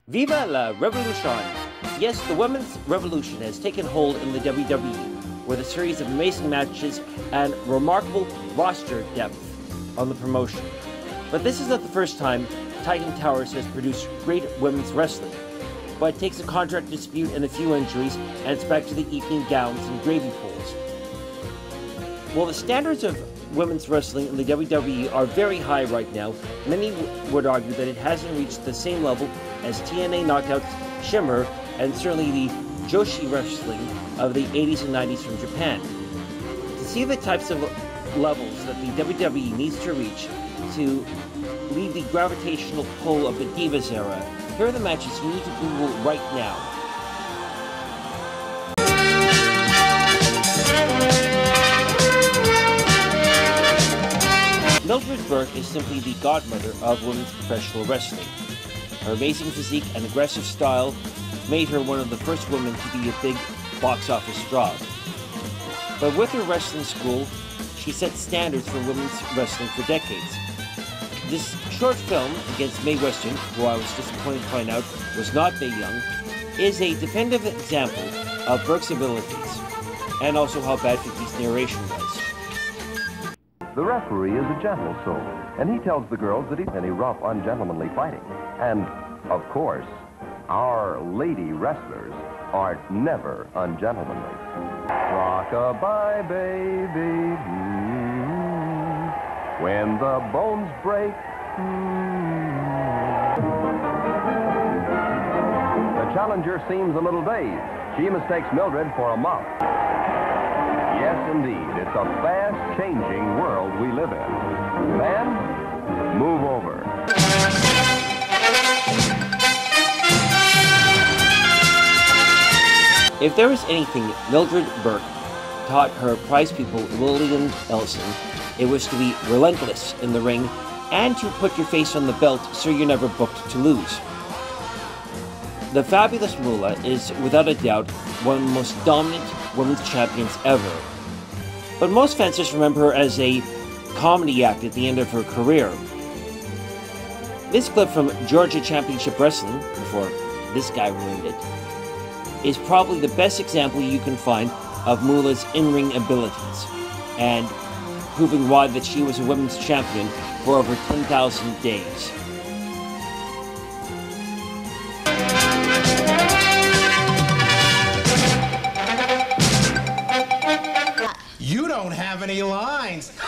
Viva la Revolution! Yes, the women's revolution has taken hold in the WWE, with a series of amazing matches and remarkable roster depth on the promotion. But this is not the first time Titan Towers has produced great women's wrestling. But it takes a contract dispute and a few injuries, and it's back to the evening gowns and gravy poles. While the standards of women's wrestling in the WWE are very high right now, many would argue that it hasn't reached the same level as TNA Knockout's Shimmer and certainly the Joshi wrestling of the 80s and 90s from Japan. To see the types of levels that the WWE needs to reach to leave the gravitational pull of the Divas era, here are the matches you need to Google right now. Mildred Burke is simply the godmother of women's professional wrestling. Her amazing physique and aggressive style made her one of the first women to be a big box office draw. But with her wrestling school, she set standards for women's wrestling for decades. This short film against Mae Western, who I was disappointed to find out was not Mae Young, is a definitive example of Burke's abilities, and also how bad Vicky's narration was. The referee is a gentle soul, and he tells the girls that he's any rough, ungentlemanly fighting. And, of course, our lady wrestlers are never ungentlemanly. Rock-a-bye, baby, when the bones break. The challenger seems a little dazed. She mistakes Mildred for a mop. Yes, indeed. It's a fast-changing world we live in. Man, move over. If there was anything Mildred Burke taught her prize pupil Lillian Ellison, it was to be relentless in the ring and to put your face on the belt so you're never booked to lose. The fabulous Moolah is, without a doubt, one of the most dominant women's champions ever. But most fans just remember her as a comedy act at the end of her career. This clip from Georgia Championship Wrestling, before this guy ruined it, is probably the best example you can find of Moolah's in-ring abilities, and proving why that she was a women's champion for over 10,000 days. You don't have any lines. It's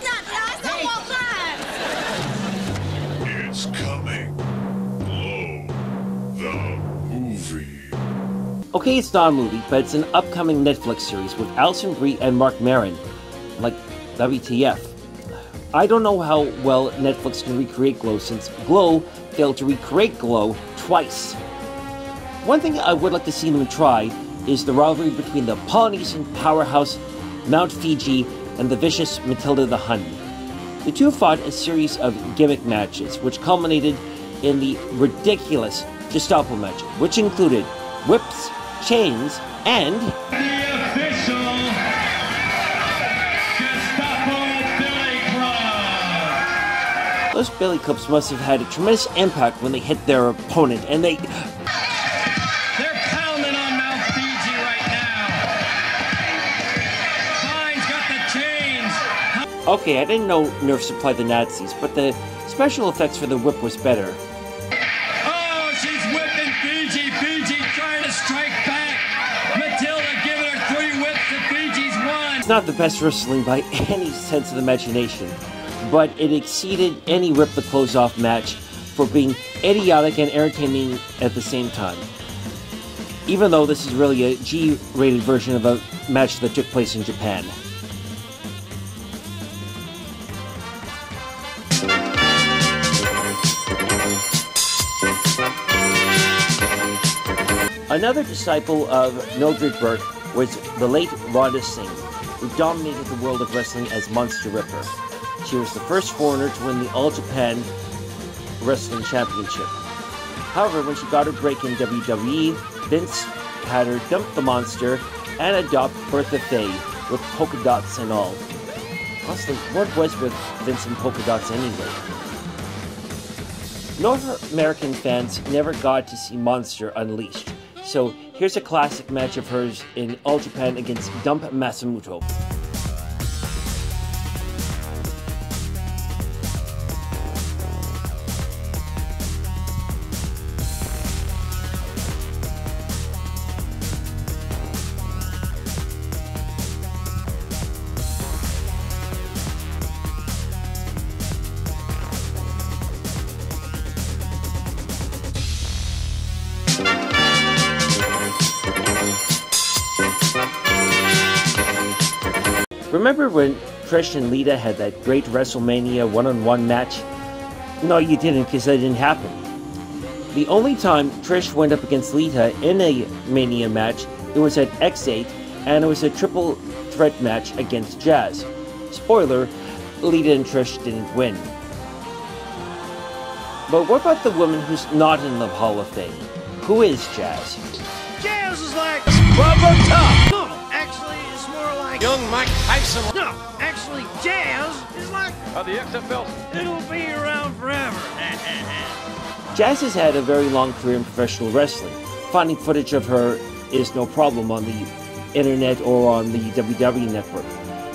not nice. I want lines. It's coming. Glow, the movie. Okay, it's not a movie, but it's an upcoming Netflix series with Alison Brie and Marc Maron. Like, WTF. I don't know how well Netflix can recreate Glow, since Glow failed to recreate Glow twice. One thing I would like to see them try is the rivalry between the Polynesian powerhouse Mount Fiji and the vicious Matilda the Hun. The two fought a series of gimmick matches, which culminated in the ridiculous Gestapo match, which included whips, chains, and the official Gestapo Billy Club. Those Billy Clubs must have had a tremendous impact when they hit their opponent, and they're pounding on Mount Fiji right now. Fine's got the chains. Okay, I didn't know Nerf supplied the Nazis, but the special effects for the whip was better. Oh, she's whipping Fiji. Fiji trying to strike back. Matilda giving her 3 whips to Fiji's 1. It's not the best wrestling by any sense of the imagination, but it exceeded any rip-the-clothes-off match for being idiotic and entertaining at the same time. Even though this is really a G-rated version of a match that took place in Japan. Another disciple of Mildred Burke was the late Rhonda Singh, who dominated the world of wrestling as Monster Ripper. She was the first foreigner to win the All Japan Wrestling Championship. However, when she got her break in WWE, Vince had her dump the monster and adopt Bertha Faye with polka dots and all. Honestly, what was with Vince and polka dots anyway? North American fans never got to see Monster Unleashed, so here's a classic match of hers in All Japan against Dump Masamuto. Remember when Trish and Lita had that great WrestleMania one-on-one match? No, you didn't, because that didn't happen. The only time Trish went up against Lita in a Mania match, it was at X8, and it was a triple threat match against Jazz. Spoiler, Lita and Trish didn't win. But what about the woman who's not in the Hall of Fame? Who is Jazz? Jazz is like rubber tough. No, actually, it's more like young Mike Tyson. No, actually, Jazz is like the XFL. It'll be around forever. Jazz has had a very long career in professional wrestling. Finding footage of her is no problem on the internet or on the WWE network.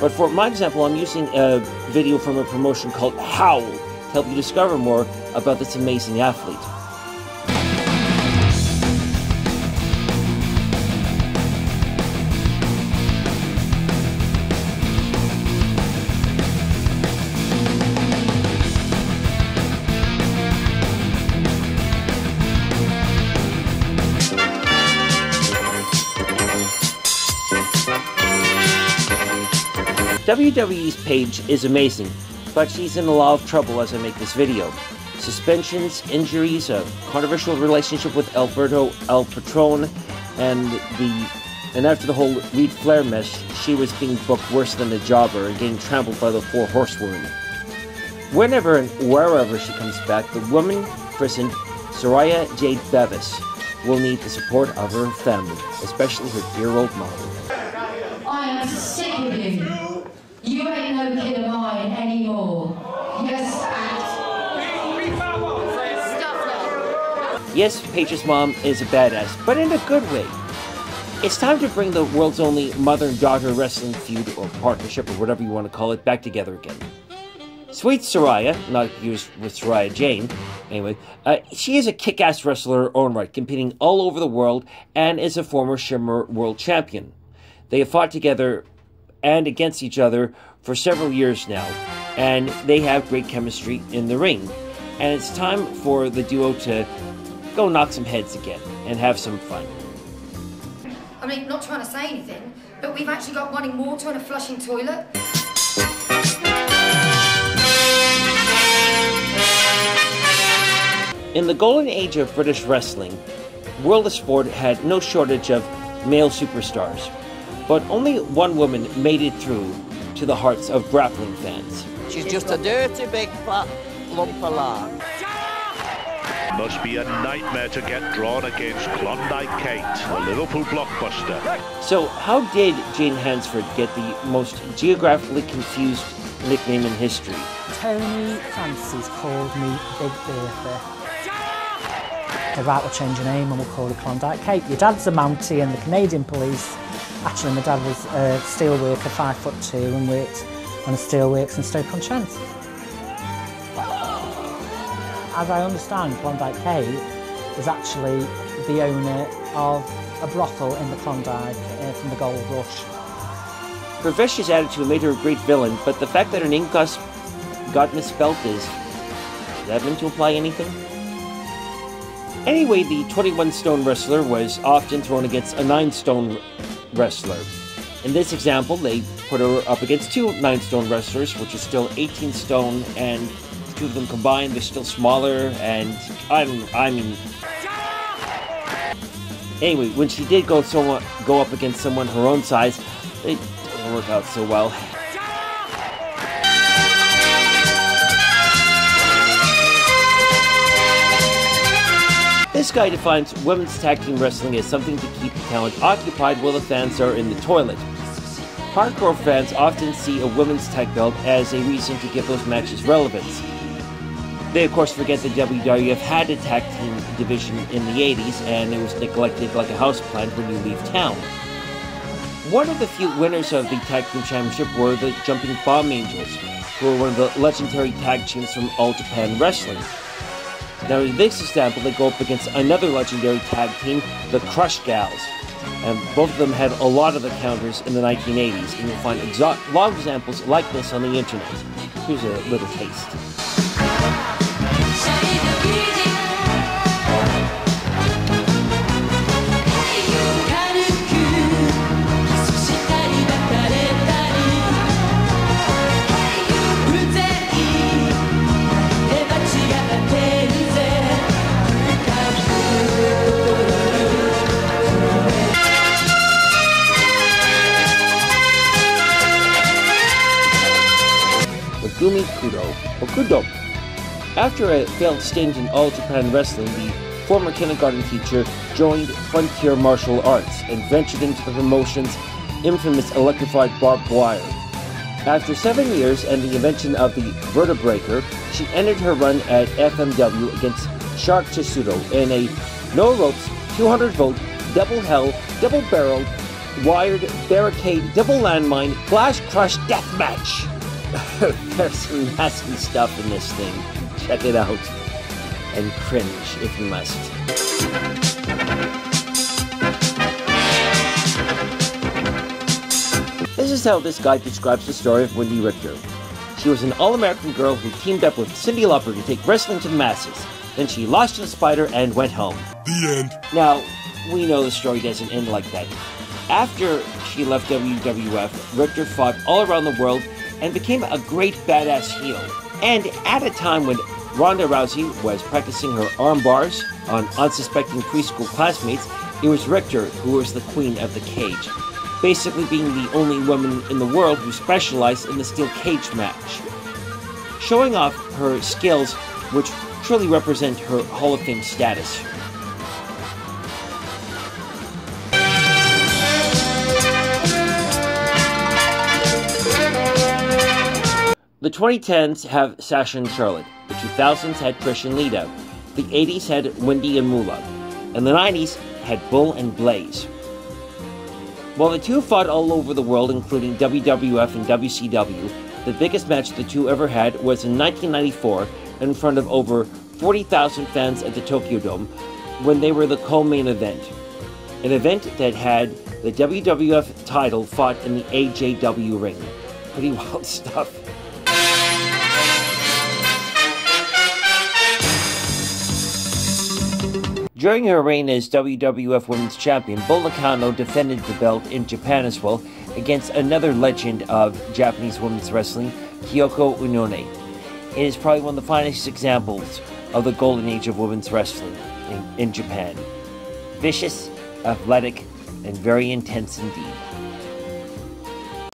But for my example, I'm using a video from a promotion called Howl to help you discover more about this amazing athlete. WWE's page is amazing, but she's in a lot of trouble as I make this video. Suspensions, injuries, a controversial relationship with Alberto El Patron, and after the whole Reed Flair mess, she was being booked worse than a jobber and getting trampled by the 4 horsewomen. Whenever and wherever she comes back, the woman christened Soraya Jade Bevis will need the support of her family, especially her dear old mother. I am sick of you. You ain't no kid of mine anymore. Yes, Yes, Paige's mom is a badass, but in a good way. It's time to bring the world's only mother and daughter wrestling feud, or partnership, or whatever you want to call it, back together again. Sweet Soraya, not used with Soraya Jane, anyway, she is a kick-ass wrestler in her own right, competing all over the world, and is a former Shimmer World Champion. They have fought together and against each other for several years now, and they have great chemistry in the ring. And it's time for the duo to go knock some heads again and have some fun. I mean, not trying to say anything, but we've actually got running water and a flushing toilet. In the golden age of British wrestling, World of Sport had no shortage of male superstars. But only one woman made it through to the hearts of grappling fans. She's just a dirty big fat lump of lard. Must be a nightmare to get drawn against Klondike Kate, a Liverpool blockbuster. So how did Jane Hansford get the most geographically confused nickname in history? Tony Francis called me Big Bertha. Right, we'll change your name and we'll call you Klondike Kate. Your dad's a Mountie in the Canadian Police. Actually, my dad was a steelworker, 5'2", and worked on a steelworks in Stoke-on-Trent. As I understand, Klondike Kate is actually the owner of a brothel in the Klondike from the Gold Rush. Her vicious attitude made her a great villain, but the fact that her name got misspelt does that mean to imply anything? Anyway, the 21-stone wrestler was often thrown against a 9-stone wrestler. In this example, they put her up against 2 9-stone wrestlers, which is still 18 stone, and the 2 of them combined, they're still smaller, and I mean... Anyway, when she did go up against someone her own size, it didn't work out so well. This guy defines women's tag team wrestling as something to keep the talent occupied while the fans are in the toilet. Hardcore fans often see a women's tag belt as a reason to give those matches relevance. They, of course, forget that WWF had a tag team division in the 80s, and it was neglected like a houseplant when you leave town. One of the few winners of the Tag Team Championship were the Jumping Bomb Angels, who were one of the legendary tag teams from All Japan Wrestling. Now, in this example, they go up against another legendary tag team, the Crush Gals. And both of them had a lot of the counters in the 1980s, and you'll find a lot of examples like this on the internet. Here's a little taste. Okudo. After a failed stint in All Japan Wrestling, the former kindergarten teacher joined Frontier Martial Arts and ventured into the promotion's infamous electrified barbed wire. After 7 years and the invention of the Vertebraker, she ended her run at FMW against Shark Chisudo in a no-ropes, 200-volt, double-hell, double-barreled, wired, barricade, double landmine, flash crush death match. There's some nasty stuff in this thing. Check it out. And cringe if you must. This is how this guy describes the story of Wendy Richter. She was an all-American girl who teamed up with Cyndi Lauper to take wrestling to the masses. Then she lost to the Spider and went home. The end. Now, we know the story doesn't end like that. After she left WWF, Richter fought all around the world and became a great badass heel. And at a time when Ronda Rousey was practicing her arm bars on unsuspecting preschool classmates, it was Richter who was the queen of the cage, basically being the only woman in the world who specialized in the steel cage match. Showing off her skills, which truly represent her Hall of Fame status. The 2010s have Sasha and Charlotte, the 2000s had Trish and Lita, the 80s had Wendy and Moolah, and the 90s had Bull and Blaze. While the two fought all over the world, including WWF and WCW, the biggest match the two ever had was in 1994 in front of over 40,000 fans at the Tokyo Dome when they were the co-main event. An event that had the WWF title fought in the AJW ring. Pretty wild stuff. During her reign as WWF Women's Champion, Bull Nakano defended the belt in Japan as well against another legend of Japanese women's wrestling, Kyoko Unone. It is probably one of the finest examples of the golden age of women's wrestling in Japan. Vicious, athletic, and very intense indeed.